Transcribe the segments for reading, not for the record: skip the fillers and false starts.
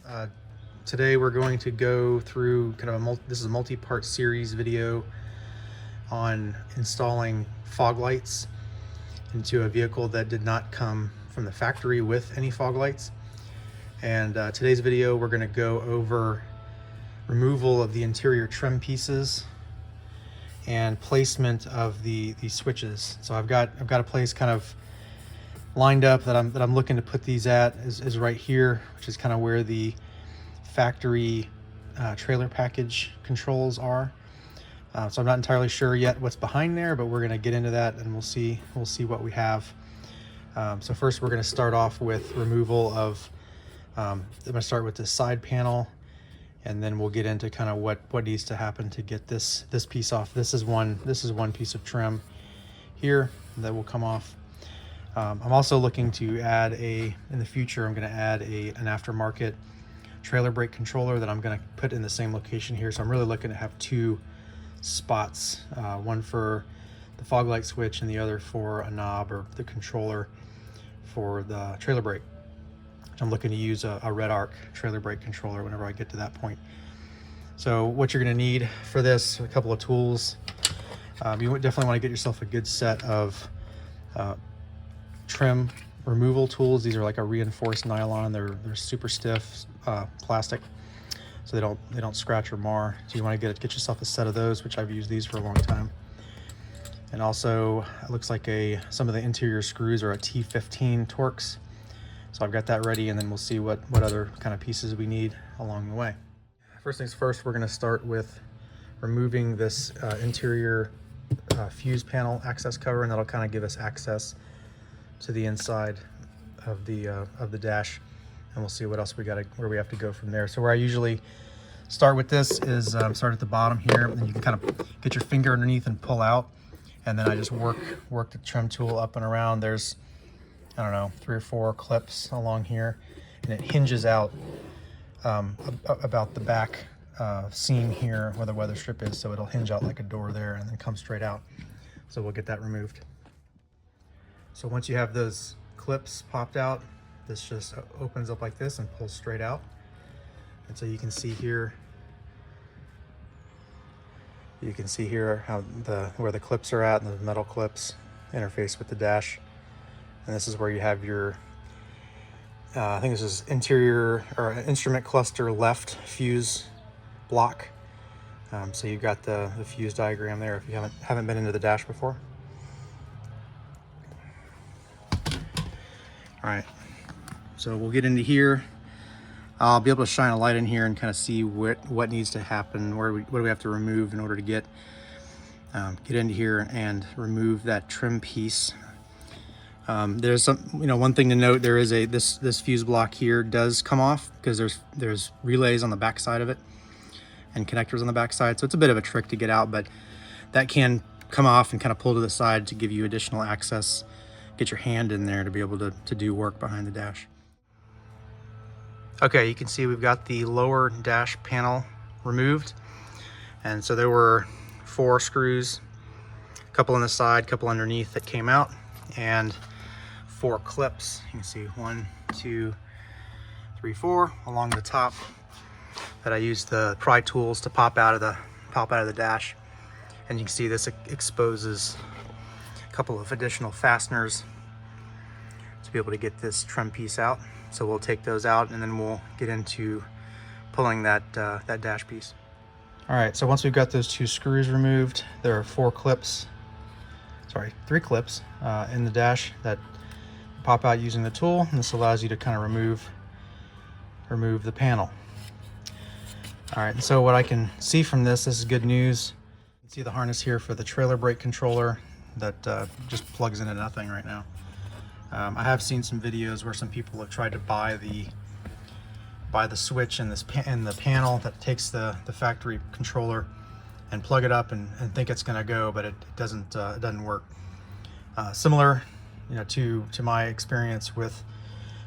Uh, Today we're going to go through kind of this is a multi-part series video on installing fog lights into a vehicle that did not come from the factory with any fog lights. And today's video we're going to go over removal of the interior trim pieces and placement of the switches. So I've got a place kind of lined up that I'm looking to put these at is right here, which is kind of where the factory trailer package controls are. So I'm not entirely sure yet what's behind there, but we're going to get into that and we'll see what we have. So first we're going to start off with removal of I'm going to start with the side panel, and then we'll get into kind of what needs to happen to get this piece off. This is one piece of trim here that will come off. I'm also looking to add in the future I'm going to add an aftermarket trailer brake controller that I'm going to put in the same location here. So I'm really looking to have two spots, one for the fog light switch and the other for a knob or the controller for the trailer brake. I'm looking to use a red arc trailer brake controller whenever I get to that point. So what you're going to need for this, a couple of tools. You definitely want to get yourself a good set of trim removal tools. These are like a reinforced nylon. They're super stiff plastic, so they don't scratch or mar. So you want to get yourself a set of those, which I've used these for a long time. And also it looks like some of the interior screws are a T15 Torx. So I've got that ready, and then we'll see what other kind of pieces we need along the way. First things first, we're going to start with removing this interior fuse panel access cover, and that'll kind of give us access to the inside of the dash, and we'll see what else where we have to go from there. So where I usually start with this is start at the bottom here, and you can kind of get your finger underneath and pull out, and then I just work the trim tool up and around. There's, I don't know, 3 or 4 clips along here, and it hinges out about the back seam here where the weather strip is, so it'll hinge out like a door there and then come straight out. So we'll get that removed. So once you have those clips popped out, this just opens up like this and pulls straight out. And so you can see here how where the clips are at, and the metal clips interface with the dash. And this is where you have your I think this is interior or instrument cluster left fuse block. So you've got the fuse diagram there if you haven't been into the dash before. All right, so we'll get into here. I'll be able to shine a light in here and kind of see what needs to happen, what do we have to remove in order to get into here and remove that trim piece. There's one thing to note. There is this fuse block here does come off because there's relays on the back side of it and connectors on the back side, so it's a bit of a trick to get out, but that can come off and kind of pull to the side to give you additional access. Get your hand in there to be able to do work behind the dash. Okay, you can see we've got the lower dash panel removed, and so there were 4 screws, a couple on the side, a couple underneath that came out, and 4 clips. You can see 1, 2, 3, 4 along the top that I used the pry tools to pop out of the dash. And you can see this exposes a couple of additional fasteners to be able to get this trim piece out. So we'll take those out, and then we'll get into pulling that dash piece. All right, so once we've got those 2 screws removed, there are 3 clips in the dash that pop out using the tool, and this allows you to kind of remove the panel. All right, and so what I can see from this is good news. You can see the harness here for the trailer brake controller that just plugs into nothing right now. I have seen some videos where some people have tried to buy the switch and the panel that takes the factory controller and plug it up and think it's going to go, but it doesn't work. Similar, to my experience with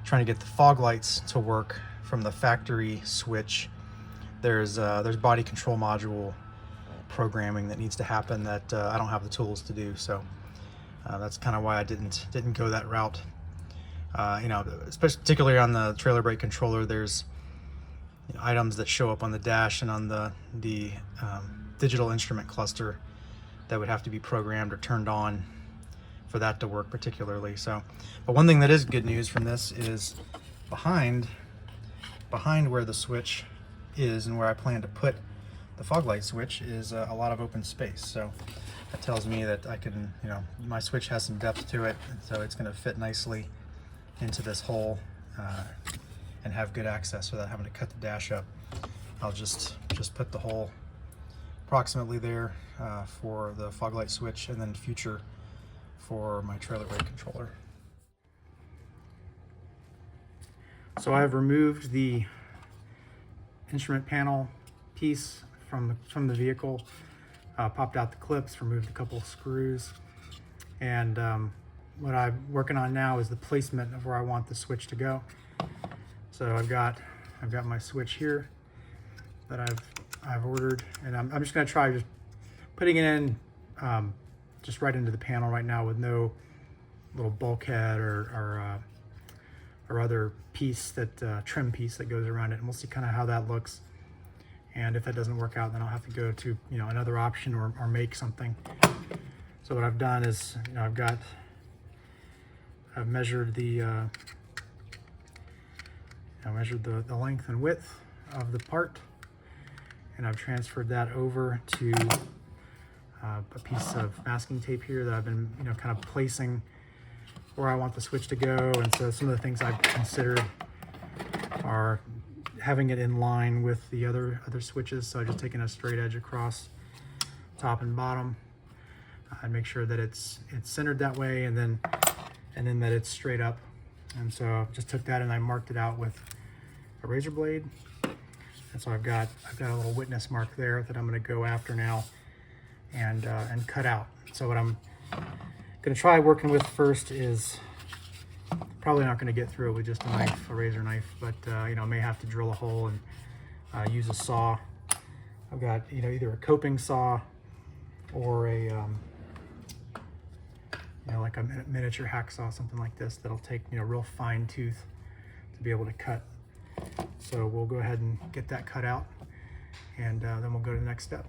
trying to get the fog lights to work from the factory switch. There's body control module programming that needs to happen that I don't have the tools to do. So that's kind of why I didn't go that route. Particularly on the trailer brake controller, there's items that show up on the dash and on the digital instrument cluster that would have to be programmed or turned on for that to work particularly. So, but one thing that is good news from this is behind where the switch is and where I plan to put the fog light switch is a lot of open space. So that tells me that I can, my switch has some depth to it, so it's going to fit nicely into this hole and have good access without having to cut the dash up. I'll just put the hole approximately there for the fog light switch, and then future for my trailer brake controller. So I've removed the instrument panel piece from the vehicle, popped out the clips, removed a couple of screws, and what I'm working on now is the placement of where I want the switch to go. So I've got my switch here that I've ordered, and I'm just going to try just putting it in just right into the panel right now with no little bulkhead or other piece that trim piece that goes around it, and we'll see kind of how that looks. And if that doesn't work out, then I'll have to go to another option or make something. So what I've done is I've measured the length and width of the part, and I've transferred that over to a piece of masking tape here that I've been kind of placing where I want the switch to go. And so some of the things I've considered are having it in line with the other switches. So I've just taken a straight edge across top and bottom and make sure that it's centered that way, and then that it's straight up. And so I just took that and I marked it out with a razor blade. And so I've got a little witness mark there that I'm going to go after now and cut out. So what I'm going to try working with first is probably not going to get through it with just a knife, a razor knife, but I may have to drill a hole and use a saw. I've got either a coping saw or a like a miniature hacksaw, something like this, that'll take real fine tooth to be able to cut. So we'll go ahead and get that cut out, and then we'll go to the next step.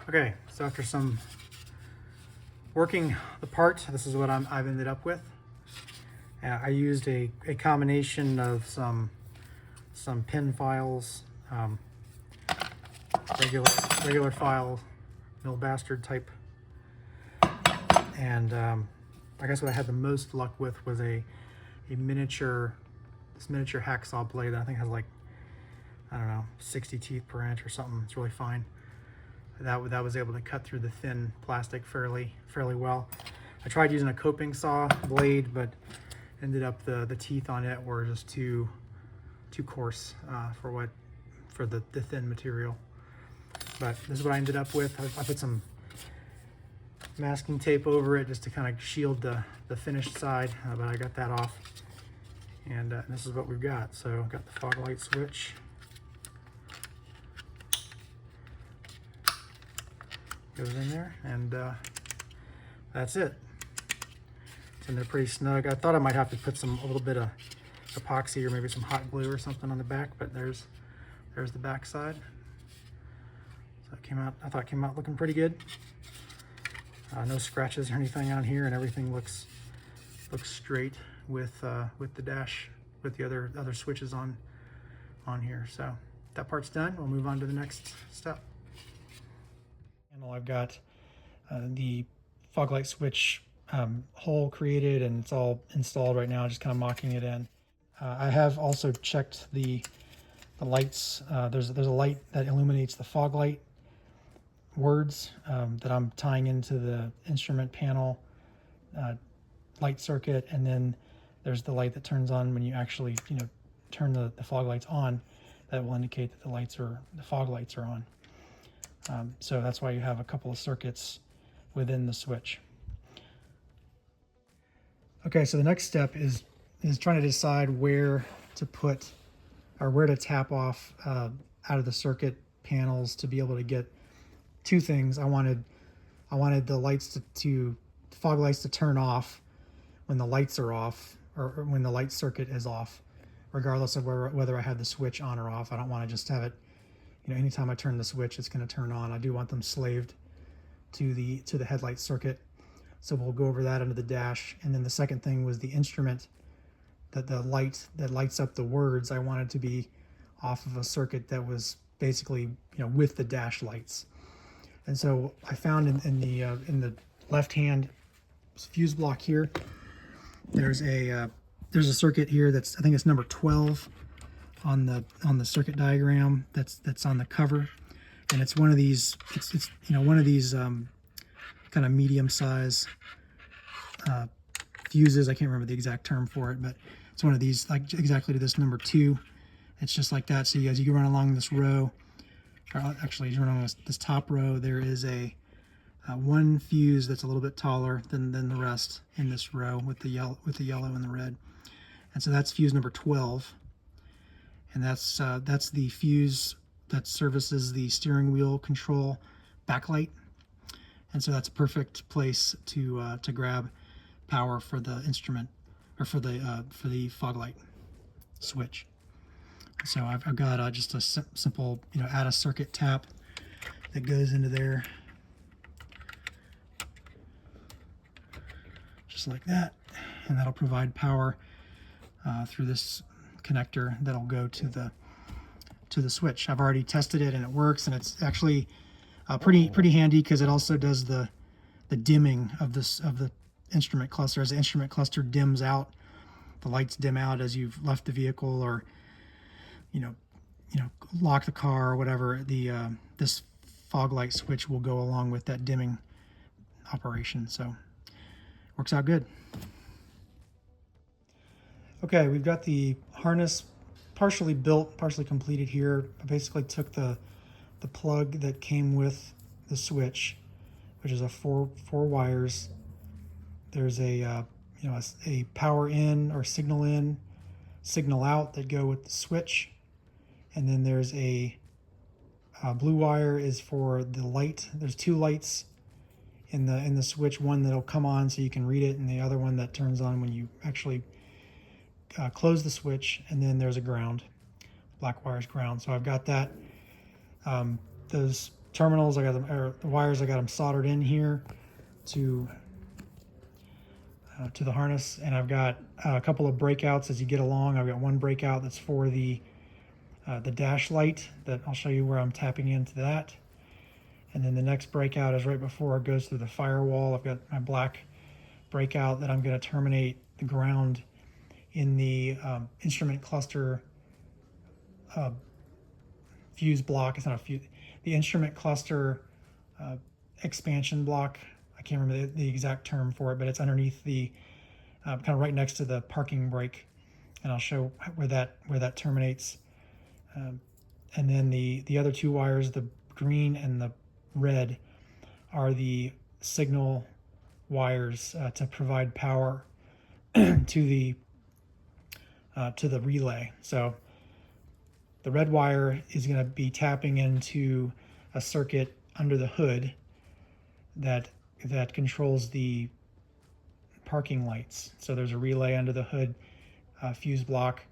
Okay, so after some working the part, this is what I've ended up with. I used a combination of some pin files, regular file, mill bastard type, and I guess what I had the most luck with was this miniature hacksaw blade that I think has like, I don't know, 60 teeth per inch or something. It's really fine. That was able to cut through the thin plastic fairly well. I tried using a coping saw blade, but ended up the teeth on it were just too coarse for the thin material. But this is what I ended up with. I put some masking tape over it just to kind of shield the finished side, but I got that off. And this is what we've got. So I've got the fog light switch. Goes in there, and that's it. It's in there pretty snug. I thought I might have to put a little bit of epoxy or maybe some hot glue or something on the back, but there's the back side. So I thought it came out looking pretty good. No scratches or anything on here, and everything looks straight with the dash, with the other switches on here. So that part's done. We'll move on to the next step. I've got the fog light switch hole created, and it's all installed right now, just kind of mocking it in. I have also checked the lights. There's a light that illuminates the fog light words that I'm tying into the instrument panel light circuit, and then there's the light that turns on when you actually turn the fog lights on. That will indicate that the fog lights are on. So that's why you have a couple of circuits within the switch. Okay, so the next step is trying to decide where to put, or where to tap off out of the circuit panels to be able to get two things. I wanted the lights fog lights to turn off when the lights are off, or when the light circuit is off, regardless of whether I have the switch on or off. I don't want to just have it, anytime I turn the switch, it's going to turn on. I do want them slaved to the headlight circuit. So we'll go over that under the dash. And then the second thing was the instrument, that the light that lights up the words, I wanted to be off of a circuit that was basically, with the dash lights. And so I found in the left hand fuse block here, there's a circuit here that's, I think it's number 12 on the circuit diagram that's on the cover, and it's one of these, it's one of these kind of medium size fuses. I can't remember the exact term for it, but it's one of these, like exactly to this number 2. It's just like that. So as you run along this row, or actually as you run along this top row, there is a one fuse that's a little bit taller than the rest in this row with the yellow and the red. And so that's fuse number 12, and that's the fuse that services the steering wheel control backlight. And so that's a perfect place to grab power for the instrument, or for the fog light switch. So I've got just a simple, add a circuit tap that goes into there, just like that, and that'll provide power through this connector that'll go to the switch. I've already tested it and it works, and it's actually pretty handy because it also does the dimming of the instrument cluster. As the instrument cluster dims out, the lights dim out as you've left the vehicle, or lock the car or whatever. This fog light switch will go along with that dimming operation, so works out good. Okay, we've got the harness partially built, partially completed here. I basically took the plug that came with the switch, which is a four wires. There's a power in or signal out that go with the switch, and then there's a blue wire is for the light. There's 2 lights in the switch, one that'll come on so you can read it, and the other one that turns on when you actually close the switch. And then there's a ground, black wire's ground. So I've got that. Those terminals, I got them, or the wires, I got them soldered in here to the harness, and I've got a couple of breakouts as you get along. I've got one breakout that's for the dash light, that I'll show you where I'm tapping into that. And then the next breakout is right before it goes through the firewall. I've got my black breakout that I'm going to terminate the ground in the instrument cluster fuse block. It's not a fuse, the instrument cluster expansion block. I can't remember the exact term for it, but it's underneath the kind of right next to the parking brake, and I'll show where that terminates. And then the other 2 wires, the green and the red, are the signal wires to provide power to the relay. So the red wire is going to be tapping into a circuit under the hood that controls the parking lights. So there's a relay under the hood fuse block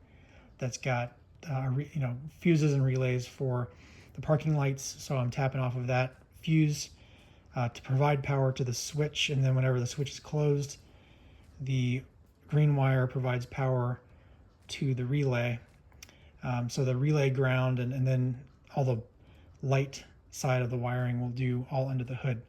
that's got fuses and relays for the parking lights. So I'm tapping off of that fuse to provide power to the switch, and then whenever the switch is closed, the green wire provides power to the relay. So the relay ground, and then all the light side of the wiring will do all under the hood.